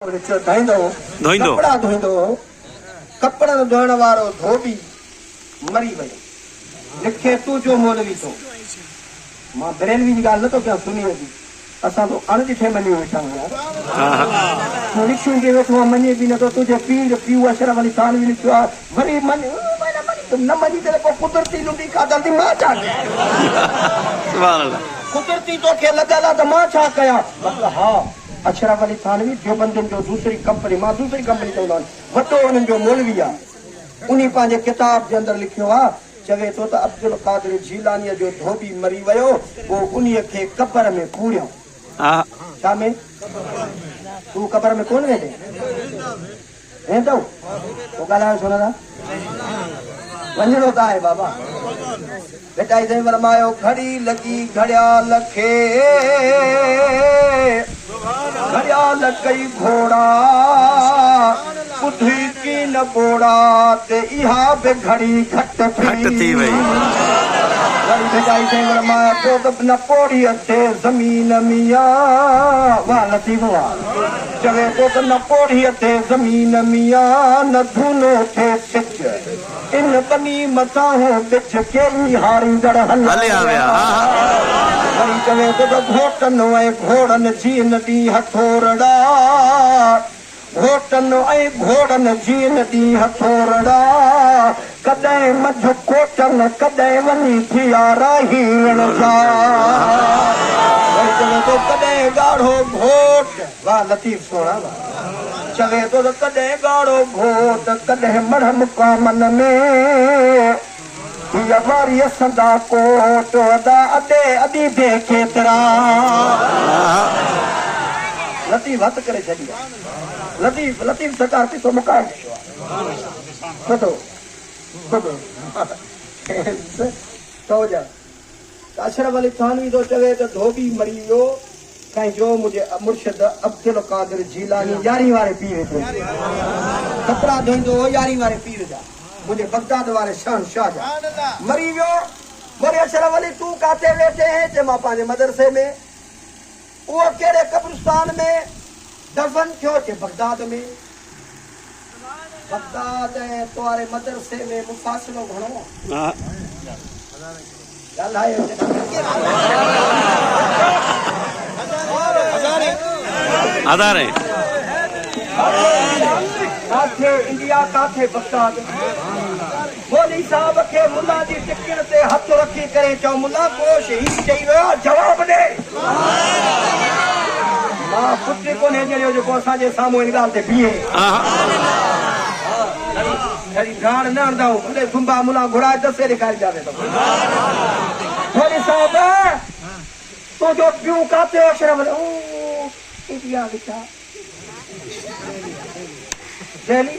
धोईंदो कपड़ा धोईंदो कपड़ा धोइण वारो धोबी मरी वियो। लिखे तू जो मौलवी तो मां बरेलवी जी ॻाल्हि नथो कयां सुनी जी असां तो अणॾिठे मञी वेठा आहियूं। तूं लिखियूं जे वेठो आहे मञे बि नथो। तुंहिंजे पीउ जो पीउ अशरफ अली थानवी लिखियो आहे वरी मञ न मञी करे पोइ कुदरती लुटी खाधल मां छा कयां? कुदरती तोखे लॻल आहे त मां छा कयां? मतिलबु हा अशरफ अली थानवी देवबंदियुनि जो दूसरी कंपनी मां दूसरी कंपनी चवंदा आहिनि वॾो उन्हनि जो मौलवी आहे। उन पंहिंजे किताब जे अंदरि लिखियो आहे चवे थो त अब्दुल कादिर जीलानीअ जो धोबी मरी वियो पोइ उन्हीअ खे क़बर में पूरियो। छा में? तूं क़बर में कोन वेंदे वेंदो पोइ ॻाल्हायो छो नथा? वञिणो त आहे बाबा। बेटा साईं फरमायो घड़ी लॻी घड़ियाल खे घड़ियाल कई घोड़ा ॿुधी की न बोड़ा ते इहा बि घड़ी घटि थी वई। बेटाई साईं फरमाया पोइ त न पोड़ी अचे ज़मीन मिया वाह लतीफ़ वाह चवे पोइ त न पोड़ी अचे ज़मीन मिया न धूनो थे सिच इन बनी मथां बिछ केरी हारींदड़ हलिया विया। वरी चवे थो त घोटनि ऐं घोड़नि जी नदी हथोरड़ा घोटनि ऐं घोड़नि जी नदी हथोरड़ा कॾहिं मझ कोटनि कॾहिं वञी थी राहीण जा। वरी चवे थो कॾहिं ॻाढ़ो घोट वाह लतीफ़ सोणा चवे थो त कॾहिं ॻाढ़ो घोट कॾहिं मढ़ मुकामनि में हीअ वारी सदा कोट अदा अॾे अॾी दे केतिरा। लतीफ़ हथ करे छॾी लतीफ़ लतीफ़ सरकार पिसो मुकाम ॿुधो ॿुधो जा अशरफ अली थानवी थो चवे त धोबी मरी वियो साईं जो मुंहिंजे मुर्शिद अब्दुल कादिर जीलानी 11 वारे पीर जो कपिड़ा धोईंदो हो 11 वारे पीर जा मुंहिंजे बगदाद वारे शहनशाह जा मरी वियो। वरी अशरफ अली तूं काथे वेठे हैं? चए मां पंहिंजे मदरसे में। उहो कहिड़े कब्रिस्तान में दफन थियो? चे बगदाद में। बगदाद ऐं तुम्हारे मदरसे में मुफ़ासिलो घणो आधार काथे इंडिया काथे बगदाद। मोदी साहब खे मुल्ला जी टिकट ते हथ रखी करे चओ मुल्ला को शहीद चई वियो जवाब ॾे। मां पुट कोन्हे जहिड़ो जेको असांजे साम्हूं इन ॻाल्हि ते बीहे घड़ी गाण न हणंदा खुदे थुंबा मुला घुराए दसे ॾेखारे जावे थो। मोदी साहब तुंहिंजो पियो काथे? अशरफ इंडिया लिखा दिल्ली।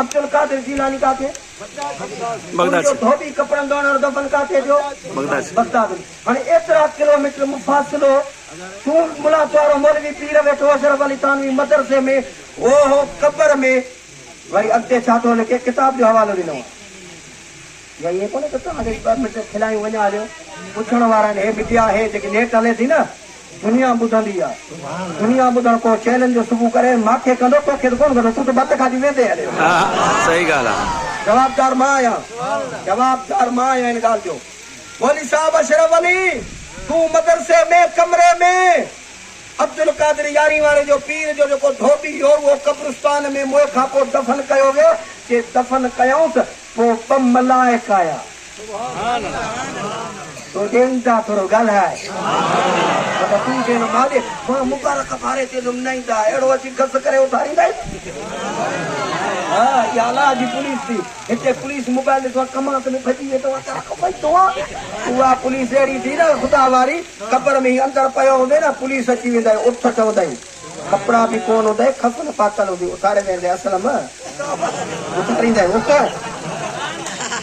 अब्दुल कादिर जीलानी काथे? बगदाद। धोबी कपड़न धोइण वारो दफन काथे जो? बगदाद। हाणे एतिरा किलोमीटर मुफ़ासिलो तूं मुला वारो मौलवी पीर वेठो अशरफ अली थानवी मदरसे में ओहो कब्र में। वरी अॻिते छा थो लिखे किताब जो हवालो ॾिनो या ईअं कोन्हे त तव्हांखे 2 मिंट खिलायूं वञा हलियो पुछण वारा आहिनि। हे मीडिया हे जेकी नेट हले थी न दुनिया ॿुधंदी आहे। दुनिया ॿुधण को चैलेंज जो सुबुह करे मूंखे कंदो तोखे त कोन कंदो तूं त बत खाधी वेंदे हले। सही ॻाल्हि आहे। जवाबदार मां आहियां जवाबदार मां आहियां इन ॻाल्हि जो। मौलवी साहब अशरफ अली तूं मदरसे में कमरे में अब्दुल कादिर 11 वारे जो पीर जो जेको धोबी हो उहो कब्रिस्तान में मोए खां पोइ दफन कयो वियो। जे दफन कयऊंसि पोइ ॿ मलाइक आया तो ॾेंदा थोरो ॻाल्हाए तूं चवंदो माॾे मां मुबारक फारे ते न ईंदा अहिड़ो अची घस करे उथारींदा हा इहा अलाह जी पुलिस थी। हिते पुलिस मोबाइल ॾिसो कमात में भॼी वेठो आहे। उहा पुलिस अहिड़ी थी न ख़ुदा वारी कब्र में अंदरि पियो हूंदे न पुलिस अची वेंदा उथ चवंदा कपिड़ा बि कोन हूंदा खसन पातल हूंदी उथारे वेंदे असल में उथारींदा उथ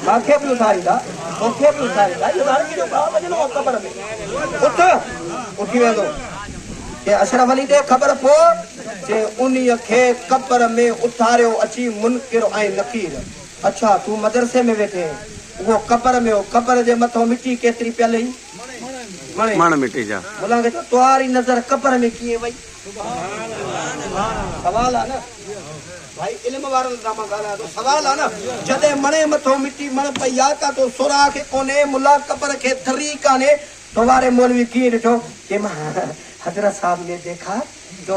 मूंखे बि उथारींदा तोखे बि उथारींदा कब्र में उथ उथी वेंदो। अशरफ अली ॾे ख़बर पोइ जे उन्हीअ खे कब्र में उथारियो अची मुनकिर ऐं नकीर। अच्छा तूं मदरसे में वेठे उहो कब्र में हो कब्र जे मथां मिटी केतिरी पियल हुई मन मिटी जा। बोला तो तुम्हारी नजर कब्र में किए भाई सवाल है ना भाई इल्म वारन दामा गाला तो सवाल है ना जदे मणे मथो मिट्टी मन पया का तो सुराख कोने मुला कब्र के तरीका ने तुम्हारे मौलवी की देखो कि हजरत साहब ने देखा तो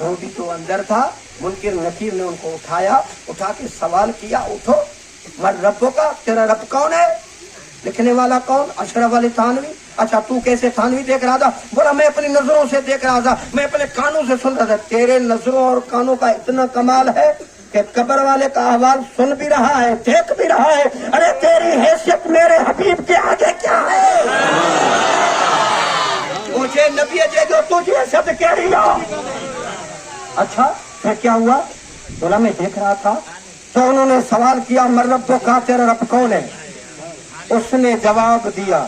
वो भी तो अंदर था। मुनकिर नकीर ने उनको उठा के सवाल किया, उठो मर रब्बो का, तेरा रब कौन है? लिखने वाला कौन? अशरफ अली थानवी। अच्छा तू कैसे थानवी देख रहा था? बोला मैं अपनी नजरों से देख रहा था, मैं अपने कानों से सुन रहा था। तेरे नजरों और कानों का इतना कमाल है कि कब्र वाले का अहवाल सुन भी रहा है, देख भी रहा है। अरे तेरी हैसियत मेरे हबीब के आगे क्या है? मुझे नबी जो तुझे शब्द कह रही हो। अच्छा फिर क्या हुआ? बोला मैं देख रहा था तो उन्होंने सवाल किया मर रब्बो का, तेरा रब कौन है? उसने जवाब दिया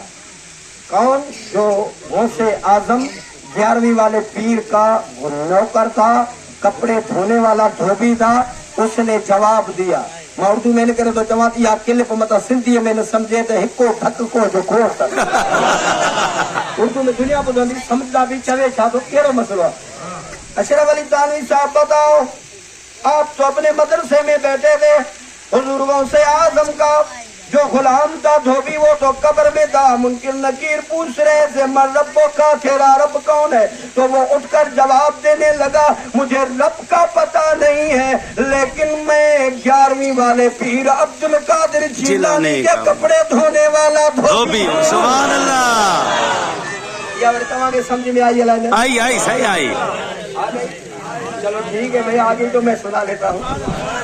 कौन? जो गौसे आजम 11वीं वाले पीर का वो नौकर था, कपड़े धोने वाला धोबी था। उसने जवाब दिया, मैं उर्दू में करे तो जवाब दिया किले को मतलब सिंधी में समझे तो हिको ठक को जो खोस उर्दू में दुनिया बुधी समझदा भी चवे छा तो कहिड़ो मसलो आहे? अशरफ अली थानवी साहब बताओ, आप तो अपने मदरसे में बैठे थे, हुजूर गौसे आजम का जो गुलाम था धोबी वो तो कब्र में था। मुनकिर नकीर पूछ रहे थे मर रब्बो का, तेरा रब कौन है? तो वो उठकर जवाब देने लगा मुझे रब का पता नहीं है, लेकिन मैं 11वीं वाले पीर अब्दुल कादिर जिलानी के कपड़े धोने वाला धोबी। सुभान अल्लाह। या तव्हांखे समझ में आई? आई सही आई। चलो ठीक है भाई, आगे तो मैं सुना लेता हूँ।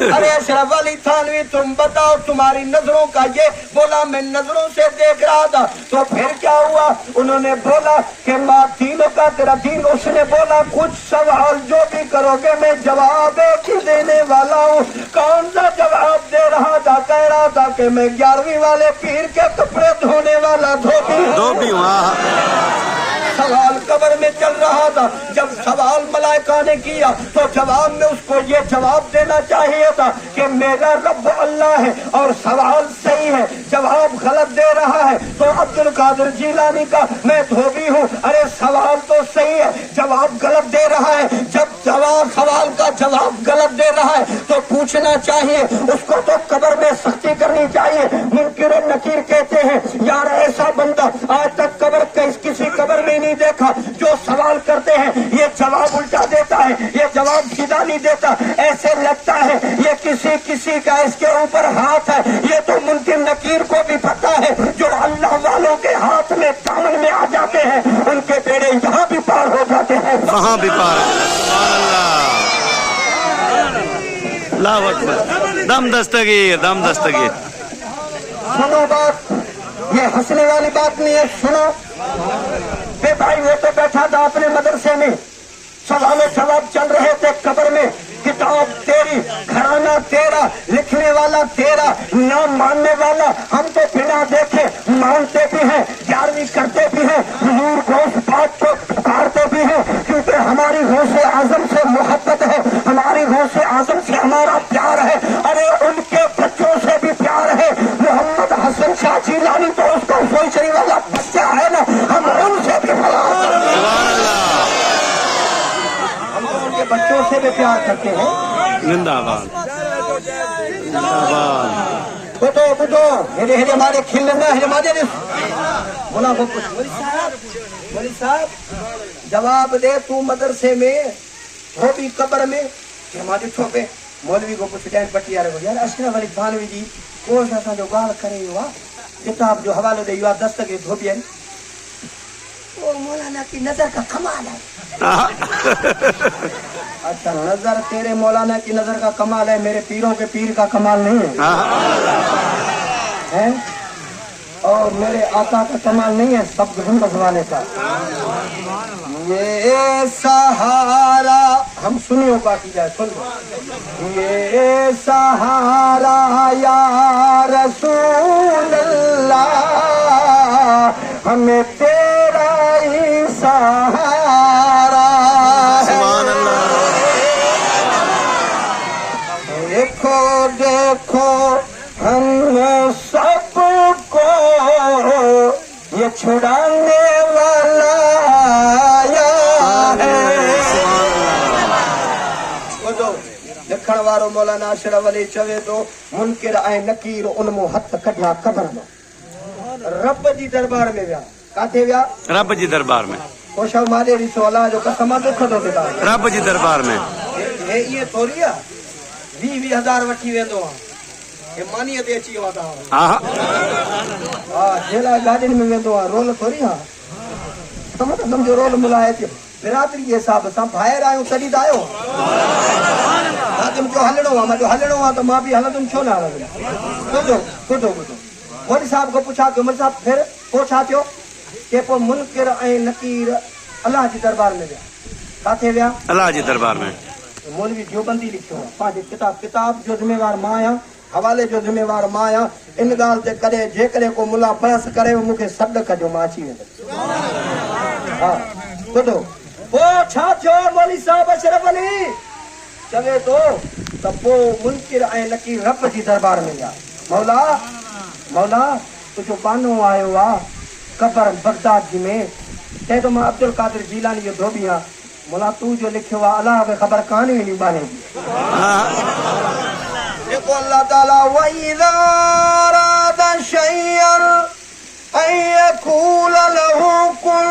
अरे अशरफ अली थानवी तुम बताओ तुम्हारी नजरों का ये? बोला मैं नजरों से देख रहा था। तो फिर क्या हुआ? उन्होंने बोला कि माँ तीनों का तेरा दीन। उसने बोला कुछ सवाल जो भी करोगे मैं जवाब एक ही देने वाला हूँ। कौन सा जवाब दे रहा था? कह रहा था कि मैं 11वीं वाले पीर के कपड़े धोने वाला धोबी। सवाल कब्र में चल रहा था। जब सवाल मलाइका ने किया तो जवाब में उसको ये जवाब देना चाहिए था कि मेरा रब अल्लाह है और सवाल सही है। जवाब गलत दे रहा है तो अब्दुल कादिर जिलानी का मैं धोबी हूँ। अरे सवाल तो सही है, जवाब गलत दे रहा है। जब सवाल का जवाब गलत दे रहा है तो पूछना चाहिए, उसको तो कब्र में सख्ती करनी चाहिए। मुनकिर नकीर कहते हैं यार ऐसा बंदा आज तक कब्र किसी कब्र में नहीं देखा जो सवाल करते हैं ये जवाब उल्टा देता है, ये जवाब सीधा नहीं देता। ऐसे लगता है ये किसी का इसके ऊपर हाथ है। ये तो मुनकिर नकीर को भी पता है, जो अल्लाह वालों के हाथ में दामन में आ जाते हैं उनके बेड़े यहाँ भी पार हो जाते हैं, वहाँ भी पार। अल्लाह अकबर। दम दस्तगीर। सुनो बात, ये हंसने वाली बात नहीं है, सुनो। बे भाई वो तो बैठा था अपने मदरसे में, सवाल जवाब चल रहे थे कब्र में। किताब तेरी, घराना तेरा, लिखने वाला तेरा, नाम मानने वाला हम तो बिना देखे मानते भी हैं, 11वीं करते भी हैं, हुजूर को उस बात को पुकारते भी हैं क्योंकि हमारी गौसे आजम से मोहब्बत है, हमारी गौसे आजम से हमारा प्यार है। अरे उनके बच्चों से भी प्यार है। मोहम्मद हसन शाह जिलानी तो उसका सोचने वाला बच्चा है ना, हम उनसे भी बच्चों से भी प्यार करते हैं। जिंदाबाद। बुधो हेरे हमारे खिलना है हमारे बोला वो कुछ मौलवी साहब जवाब दे, तू मदरसे में हो भी कब्र में हमारे छोपे मौलवी को कुछ डैन पट्टी यार अशरफ अली थानवी जी को जो गाल करे हुआ किताब जो हवाले दे युवा दस्तक धोबी वो मौलाना की नजर का कमाल है। अच्छा नजर तेरे मौलाना की नजर का कमाल है, मेरे पीरों के पीर का कमाल नहीं है? और मेरे आका का कमाल नहीं है, सब गुंडस वाले का। ये सहारा हम सुनियो बाकी जाए सुन लो। ये सहारा या रसूल अल्लाह हमें तेरा ही सहारा है। देखो देखो हम सबको ये छुड़ाने वाला ॿुधो लिखण वारो मौलाना अशरफ अली चवे थो मुनकिर ऐं नकीर उन मूं हथ कढिया क़बर मां रब जी दरबार में विया काथे विया रब जी दरबार में कोशव माॾे ॾिसो अलाह जो कसम आहे दुख थो थिए रब जी दरबार में हे ईअं थोरी आहे 20,000 वठी वेंदो आहे हे मानीअ ते अची वियो आहे तव्हां हा हा जेला गाॾियुनि में वेंदो आहे रोल थोरी आहे सम्झो रोल मिलाए थियो बिरादरी जे हिसाब सां ॿाहिरि आहियूं तॾहिं त आयो मूंखे हलणो आहे मुंहिंजो हलणो आहे त मां बि हलंदुमि छो न हलंदुमि ॿुधो मोदी साहिब खां पुछा कयो मोदी साहिब फिर पोइ छा थियो के पोइ मुनकिर ऐं नकीर अलाह जी दरबार में विया काथे विया अल्लाह जी दरबार में मौलवी देवबंदी लिखियो आहे पंहिंजे किताब जो ज़िम्मेवार मां आहियां हवाले जो ज़िम्मेवार मां आहियां इन ॻाल्हि ते कॾहिं जेकॾहिं को मुला बहस करे मूंखे सॾु कजो मां अची वेंदुमि हा ॿुधो पोइ छा थियो मौलवी साहिब अशरफ अली चवे थो त पोइ मुनकिर ऐं नकीर रब जी दरबार में विया मौला तुंहिंजो बानो आयो आहे कबर बगदाद जी में चए थो मां अब्दुल कादिर जीलानी जो धोबी आहियां मौला तू जो लिखियो आहे अलाह खे ख़बर कान हुई बाने जी जेको अल्लाह ताला वइज़ा अरादा शैअन ऐं यक़ूल लहू कुन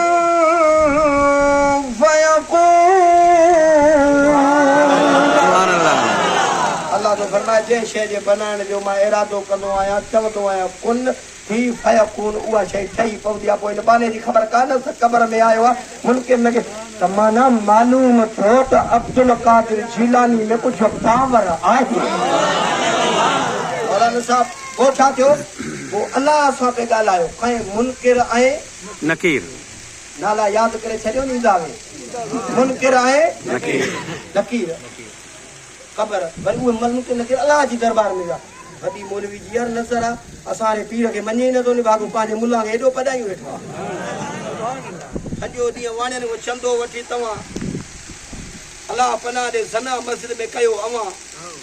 अल्लाह जो फरमाए जंहिं शइ जे बनाइण जो मां इरादो कंदो आहियां चवंदो आहियां कुन थी फयकून उहा शइ ठही पवंदी आहे पोइ हिन बाने जी ख़बर कान क़बर में आयो आहे मुनकिर न त माना मालूम थियो त अब्दुल कादिर जीलानी में कुझु पावर आहे मौलाना साहब पोइ छा थियो पोइ अलाह सां पे ॻाल्हायो ऐं मुनकिर ऐं नकीर नाला यादि करे छॾियो नी ईंदावे मुनकिर ऐं नकीर ख़बर वरी उहे मुनकिर नकीर अलाह जी दरबार में विया वॾी मौलवी जी यार नज़र आहे असांजे पीर खे मञे नथो निभागो पंहिंजे मुला खे हेॾो पढ़ायूं वेठो आहे सॼो ॾींहुं वाणियुनि उहो चंदो वठी तव्हां अलाह पनाह ॾे ज़ना मस्जिद में कयो अवां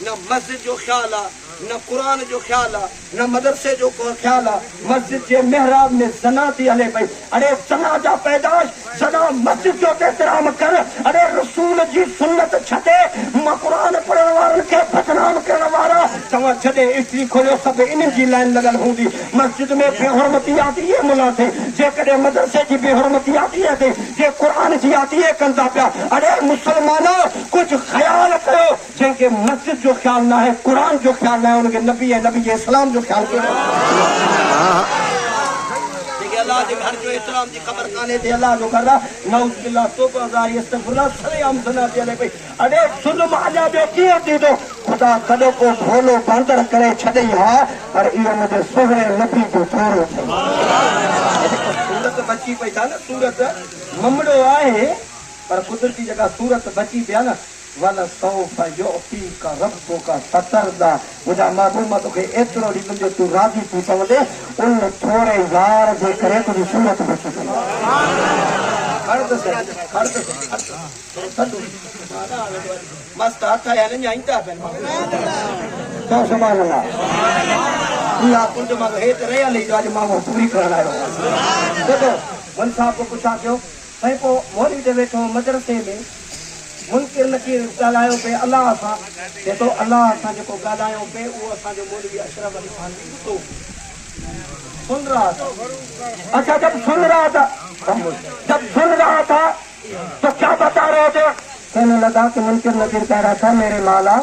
न मस्जिद जो ख़्यालु आहे न क़ुर जो ख़्यालु आहे न मदरसे जो को ख़्यालु आहे मस्जिद जे महराब में ज़ना थी हले पई अड़े ज़ना जा पैदाश ज़ना मस्जिद जो एहतराम कर अड़े रसूल जी सुन्नत छॾे मां क़ुर पढ़ण वारनि खे बदनाम करण वारा तव्हां छॾे इस्त्री खोलियो सभु इन्हनि जी लाइन लॻल हूंदी मस्जिद में बेहुरमती आहे त इहे मुला थिए जेकॾहिं मदरसे जी बेहुरमती आहे त इहे थिए जे क़ुर जी आहे त इहे कंदा पिया अड़े मुस्लमान कुझु ख़्यालु कयो जंहिंखे मस्जिद जो ख़्यालु न आहे क़ुर जो ख़्यालु न आहे उनखे नबी ऐं नबी जे इस्लाम जो ख़्यालु कयो जेके अलाह जे घर जो इस्लाम जी ख़बर कान्हे ते अलाह जो घर आहे नऊज़ बिल्लाह तौबा ज़ारी अस्तगफिरुल्लाह सरेआम ज़ना थी हले पई अड़े ज़ुल्म अञा ॿियो कीअं थींदो ख़ुदा कॾहिं को भोलो बांदर करे छॾई हा पर इहो मुंहिंजे सुहिणे नबी जो थोरो सूरत बची पई था न सूरत ममड़ो आहे पर कुदरती जगह सूरत बची पिया न वल सौफ युअतीका रब्बुका फतरदा मुंहिंजा महबूब तोखे एतिरो ॾींदुमि जो तूं राज़ी थी पवंदे उन थोरे यार जे करे तुंहिंजी सूरत बची मस्त हथ आया न ईंदा पिया सुभाणे इहा कुंड मां हेठि रहियल ई अॼु मां पूरी करण आयो देखो वन साहब को पुछा कयो साईं पोइ मौलवी ते वेठो मदरसे में मुनकिर नकीर ॻाल्हायो पिए अलाह सां चए थो अलाह सां जेको ॻाल्हायो पिए उहो असांजो मौलवी अशरफ अली खान ॾिठो सुन रहा था अच्छा जब सुन रहा था तो क्या बता रहे थे कहने लगा कि मुनकिर नकीर कह रहा था मेरे लाला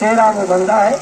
तेरा वो बंदा है